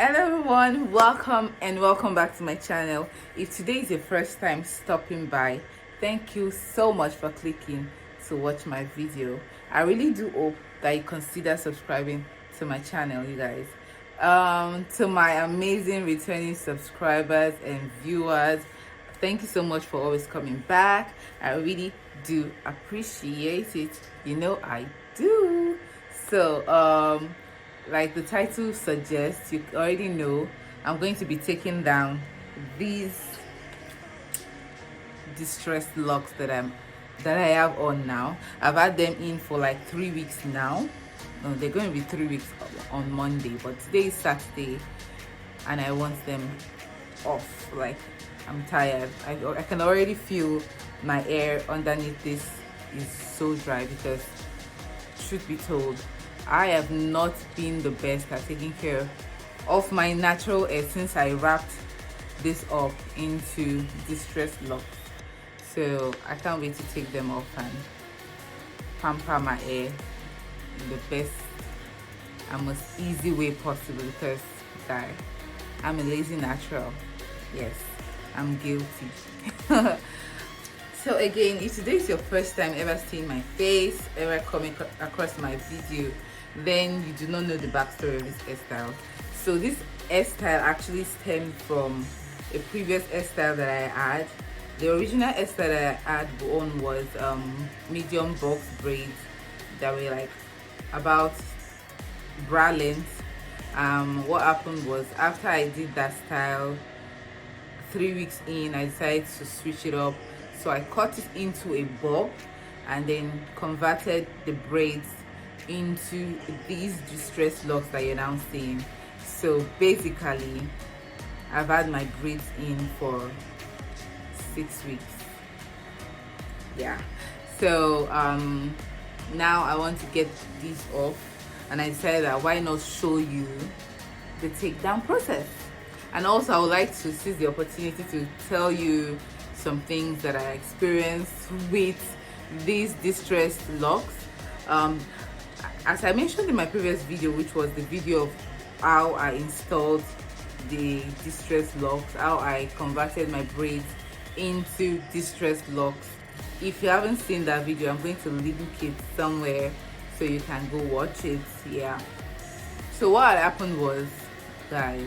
Hello everyone, welcome and welcome back to my channel. If today is your first time stopping by, thank you so much for clicking to watch my video. I really do hope that you consider subscribing to my channel, you guys. To my amazing returning subscribers and viewers, thank you so much for always coming back. I really do appreciate it. You know I do. So like the title suggests, you already know I'm going to be taking down these distressed locks that I have on now. I've had them in for like 3 weeks now. No, they're going to be 3 weeks on Monday, but today is Saturday and I want them off. Like, I'm tired. I can already feel my hair underneath this is so dry because, truth be told, I have not been the best at taking care of my natural hair since I wrapped this up into distressed locks. So I can't wait to take them off and pamper my hair in the best and most easy way possible because I'm a lazy natural. Yes, I'm guilty. So again, if today is your first time ever seeing my face, ever coming across my video, then you do not know the backstory of this hairstyle. So this hairstyle actually stemmed from a previous hairstyle that I had. The original hairstyle that I had on was medium box braids that were like about bra length. What happened was, after I did that style, 3 weeks in, I decided to switch it up. So I cut it into a bob and then converted the braids into these distressed locks that you're now seeing. So basically, I've had my braids in for 6 weeks. Yeah. So now I want to get these off, and I decided that why not show you the takedown process. And also I would like to seize the opportunity to tell you some things that I experienced with these distressed locks. As I mentioned in my previous video, which was the video of how I installed the distressed locks, how I converted my braids into distressed locks. If you haven't seen that video, I'm going to link it somewhere so you can go watch it. Yeah. So what happened was, guys,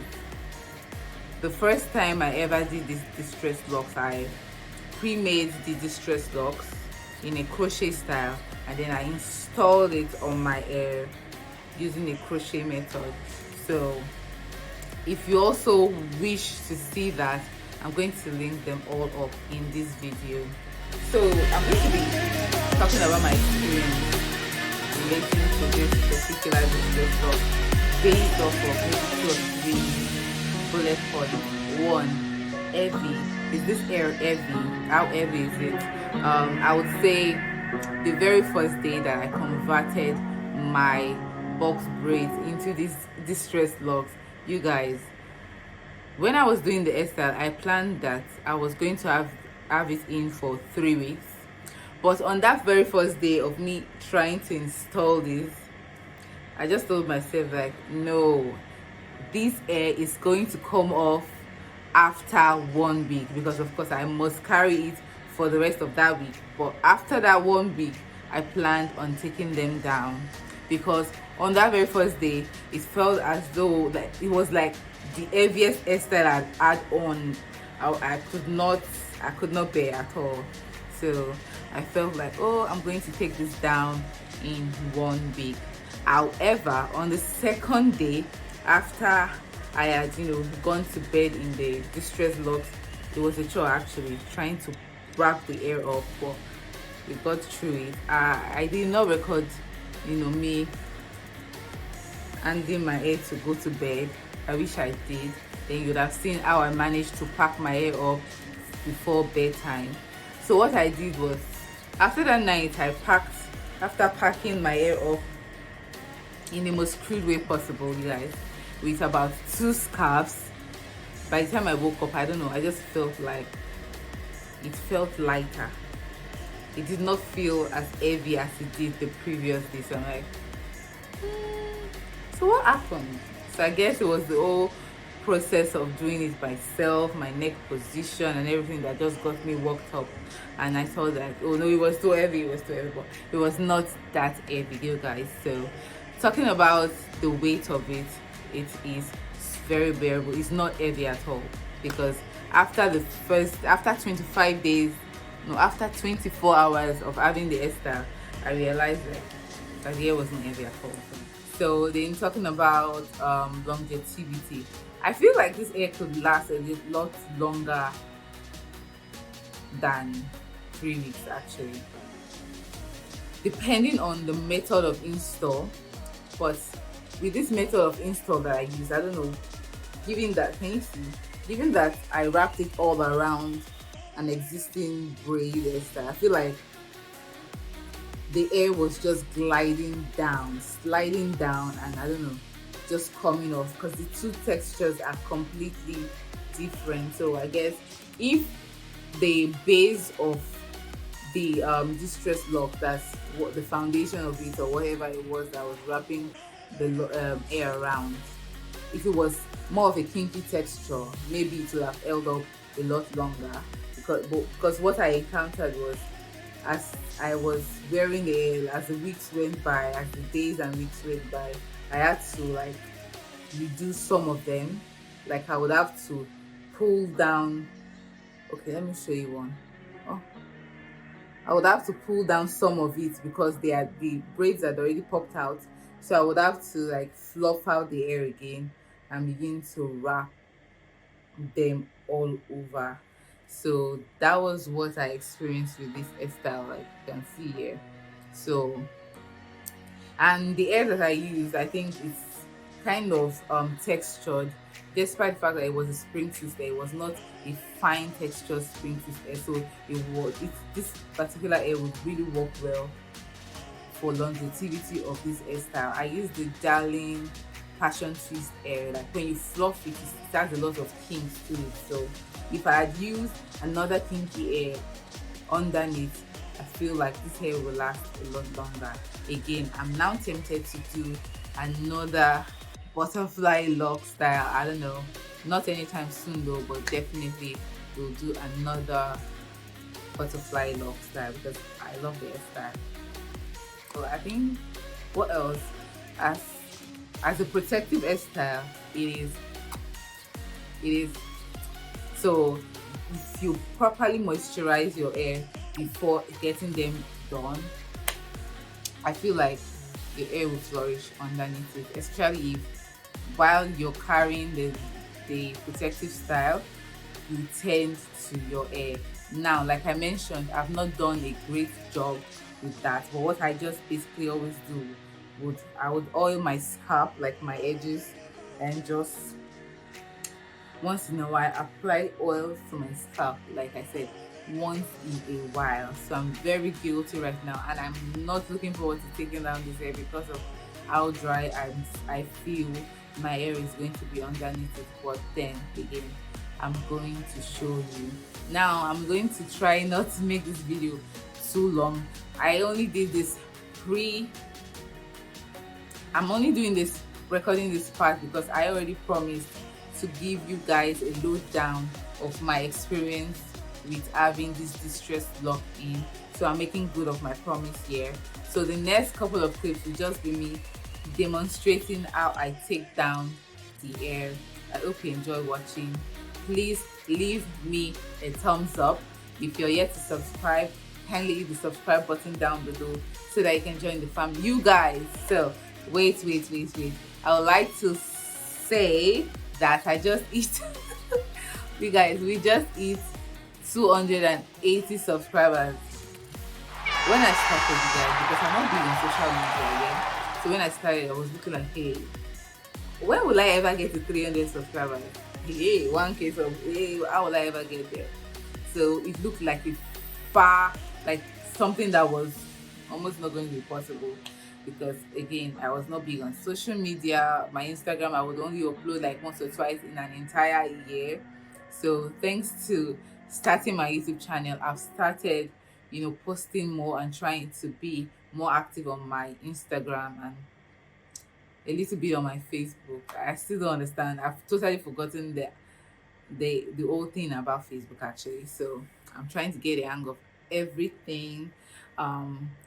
the first time I ever did this distressed locks, I pre-made the distressed locks in a crochet style, and then I installed it on my hair using a crochet method. So if you also wish to see that, I'm going to link them all up in this video. So I'm going to be talking about my experience relating to this particular distressed lock based off of maybe 2 or 3 bullet points. 1, heavy. Is this hair heavy? How heavy is it? I would say the very first day that I converted my box braids into these distressed locks, you guys, when I was doing the hairstyle, I planned that I was going to have it in for 3 weeks. But on that very first day of me trying to install this, I just told myself, like, no, this hair is going to come off after 1 week, because of course I must carry it for the rest of that week. But after that 1 week, I planned on taking them down, because on that very first day it felt as though that it was like the heaviest hairstyle I'd had on. I could not bear at all. So I felt like, oh, I'm going to take this down in 1 week. However, on the second day, after I had, gone to bed in the distressed locks, it was a chore actually trying to wrap the hair up, but we got through it. I did not record, me handing my hair to go to bed. I wish I did. Then you would have seen how I managed to pack my hair up before bedtime. So what I did was, after that night, after packing my hair up in the most crude way possible, you guys, with about 2 scarves. By the time I woke up, I don't know, I just felt like it felt lighter. It did not feel as heavy as it did the previous day. So I'm like, so what happened? So I guess it was the whole process of doing it myself, my neck position and everything, that just got me worked up. And I thought that, oh no, it was too heavy, it was too heavy, but it was not that heavy, you guys. So talking about the weight of it, it is very bearable. It's not heavy at all, because after 25 days, no, after 24 hours of having the hairstyle, I realized that the hair wasn't heavy at all. So then talking about longevity, I feel like this hair could last a lot longer than 3 weeks actually, depending on the method of install. But with this method of install that I use, I don't know, given that, can you see, given that I wrapped it all around an existing braid hairstyle, I feel like the hair was just gliding down, sliding down, and I don't know, just coming off, because the two textures are completely different. So I guess if the base of the distress lock, that's what the foundation of it or whatever it was that was wrapping the hair around, if it was more of a kinky texture, maybe it would have held up a lot longer. Because what I encountered was, as I was wearing it, as the weeks went by, as the days and weeks went by, I had to like reduce some of them. Like I would have to pull down. Okay, let me show you one. Oh, I would have to pull down some of it because the braids had already popped out. So I would have to like fluff out the hair again and begin to wrap them all over. So that was what I experienced with this hairstyle, like you can see here. So, and the hair that I used, I think it's kind of textured, despite the fact that it was a spring twist hair. It was not a fine textured spring twist hair, so this particular hair would really work well for longevity of this hairstyle. I used the Darling passion twist hair. Like when you fluff it, it has a lot of kinks to it. So if I had used another kinky hair underneath, I feel like this hair will last a lot longer. Again, I'm now tempted to do another butterfly lock style. I don't know, not anytime soon though, but definitely we'll do another butterfly lock style because I love the hairstyle. So I think, what else, as a protective hairstyle, it is so if you properly moisturize your hair before getting them done, I feel like the hair will flourish underneath it, especially if while you're carrying the protective style, you tend to your hair. Now, like I mentioned, I've not done a great job with that, but what I just basically always do I would oil my scalp, like my edges, and just once in a while apply oil to my scalp, like I said, once in a while. So I'm very guilty right now, and I'm not looking forward to taking down this hair because of how dry I feel my hair is going to be underneath it. But then again, I'm going to show you. Now I'm going to try not to make this video too long. I only did this I'm only doing this, recording this part, because I already promised to give you guys a lowdown of my experience with having this distress lock in. So I'm making good of my promise here. So the next couple of clips will just be me demonstrating how I take down the hair. I hope you enjoy watching. Please leave me a thumbs up. If you're yet to subscribe, kindly hit the subscribe button down below so that you can join the family. You guys, so wait. I would like to say that I just eat you guys, we just hit 280 subscribers. When I started, you guys, because I'm not big on social media yet, so when I started, I was looking like, hey, when will I ever get to 300 subscribers? Hey, 1K sub, hey, how will I ever get there? So it looked like like something that was almost not going to be possible, because again, I was not big on social media. My Instagram, I would only upload like once or twice in an entire year. So thanks to starting my YouTube channel, I've started, posting more and trying to be more active on my Instagram, and a little bit on my Facebook. I still don't understand. I've totally forgotten the whole thing about Facebook actually. So I'm trying to get a hang of everything.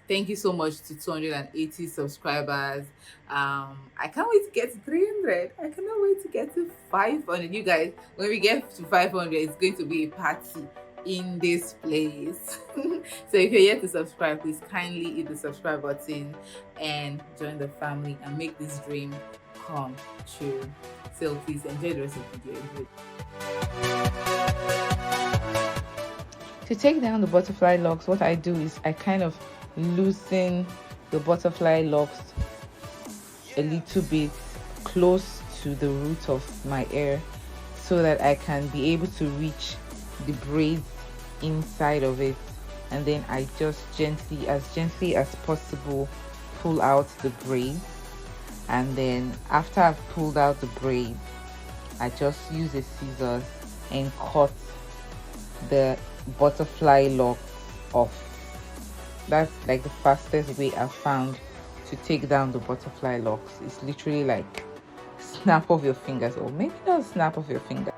Thank you so much to 280 subscribers. I can't wait to get to 300. I cannot wait to get to 500. You guys, when we get to 500, it's going to be a party in this place. So if you're yet to subscribe, please kindly hit the subscribe button and join the family and make this dream come true. So please enjoy the rest of the video. Enjoy. To take down the butterfly locks, what I do is I kind of loosen the butterfly locks a little bit close to the root of my hair so that I can be able to reach the braids inside of it, and then I just gently as possible pull out the braids. And then after I've pulled out the braids, I just use a scissors and cut the butterfly lock off. That's like the fastest way I've found to take down the butterfly locks. It's literally like snap of your fingers, or maybe not snap of your finger.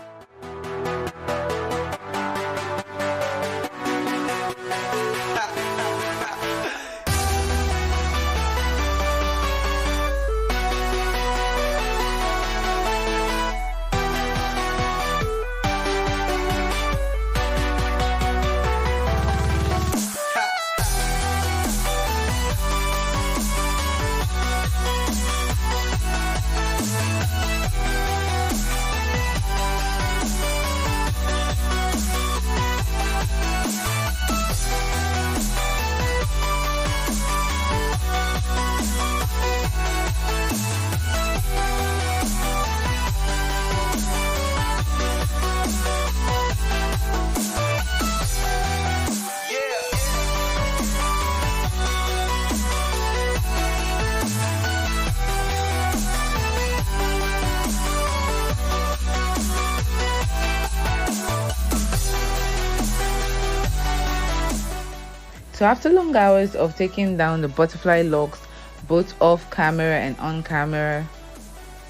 So after long hours of taking down the butterfly locks, both off camera and on camera,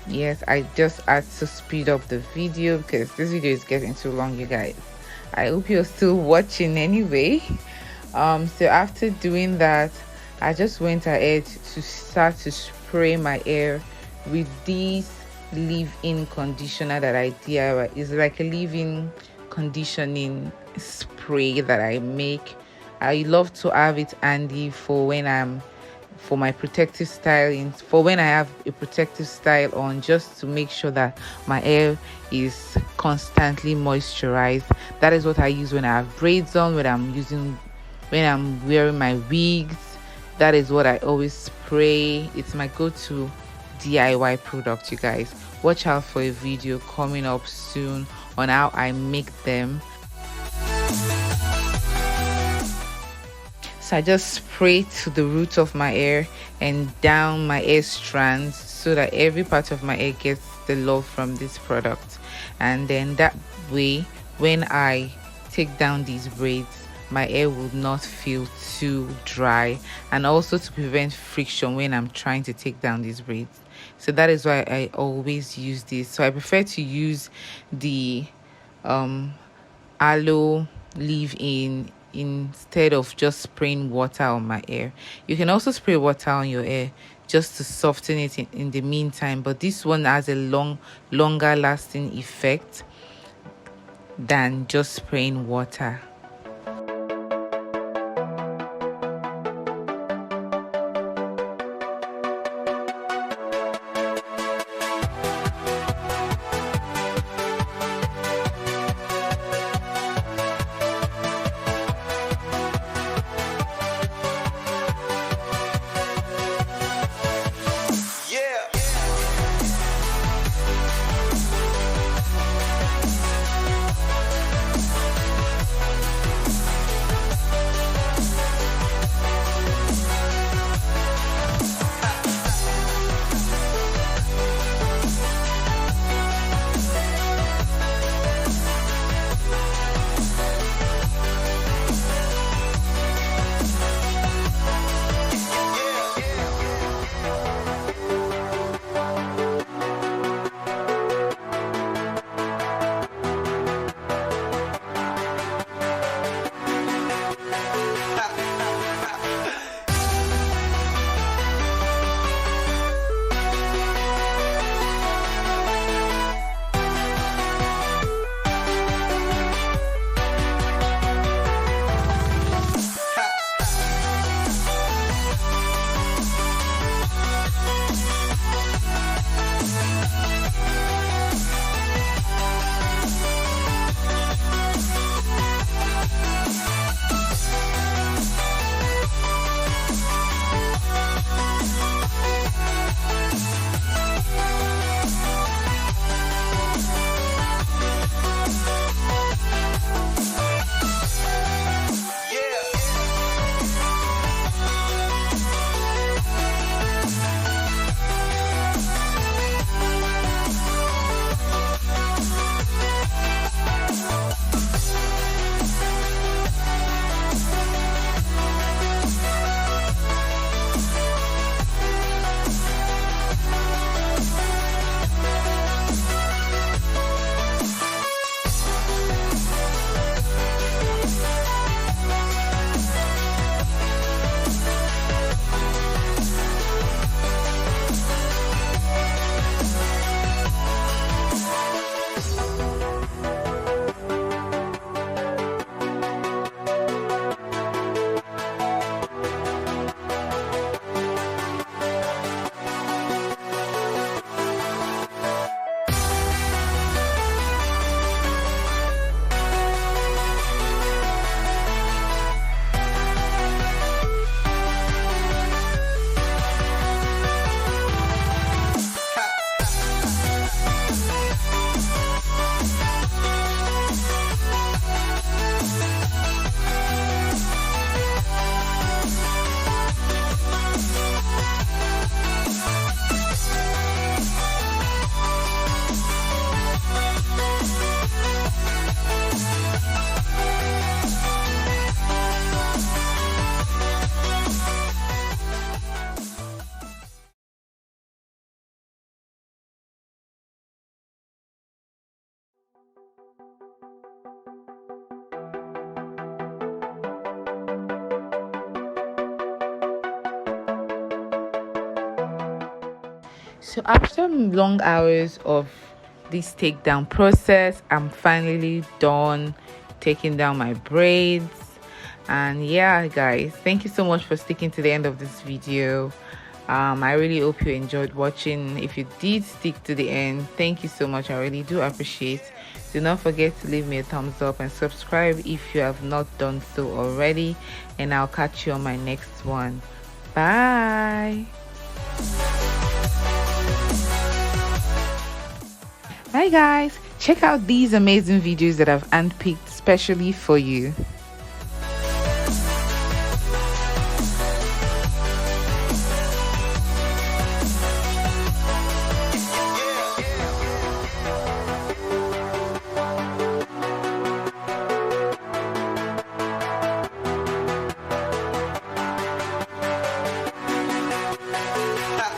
yes, I just had to speed up the video because this video is getting too long, you guys. I hope you're still watching anyway. So after doing that, I just went ahead to start to spray my hair with this leave-in conditioner that I DIY. It's like a leave-in conditioning spray that I make. I love to have it handy for when for my protective styling, for when I have a protective style on, just to make sure that my hair is constantly moisturized. That is what I use when I have braids on, when I'm wearing my wigs. That is what I always spray. It's my go-to DIY product, you guys. Watch out for a video coming up soon on how I make them. So I just spray to the root of my hair and down my hair strands so that every part of my hair gets the love from this product. And then that way, when I take down these braids, my hair will not feel too dry, and also to prevent friction when I'm trying to take down these braids. So that is why I always use this. So I prefer to use the aloe leave-in instead of just spraying water on my hair. You can also spray water on your hair just to soften it in the meantime, but this one has a longer lasting effect than just spraying water. So after long hours of this takedown process, I'm finally done taking down my braids. And yeah, guys, thank you so much for sticking to the end of this video. I really hope you enjoyed watching. If you did stick to the end, thank you so much. I really do appreciate. Do not forget to leave me a thumbs up and subscribe if you have not done so already, and I'll catch you on my next one. Bye. Bye guys, check out these amazing videos that I've handpicked specially for you.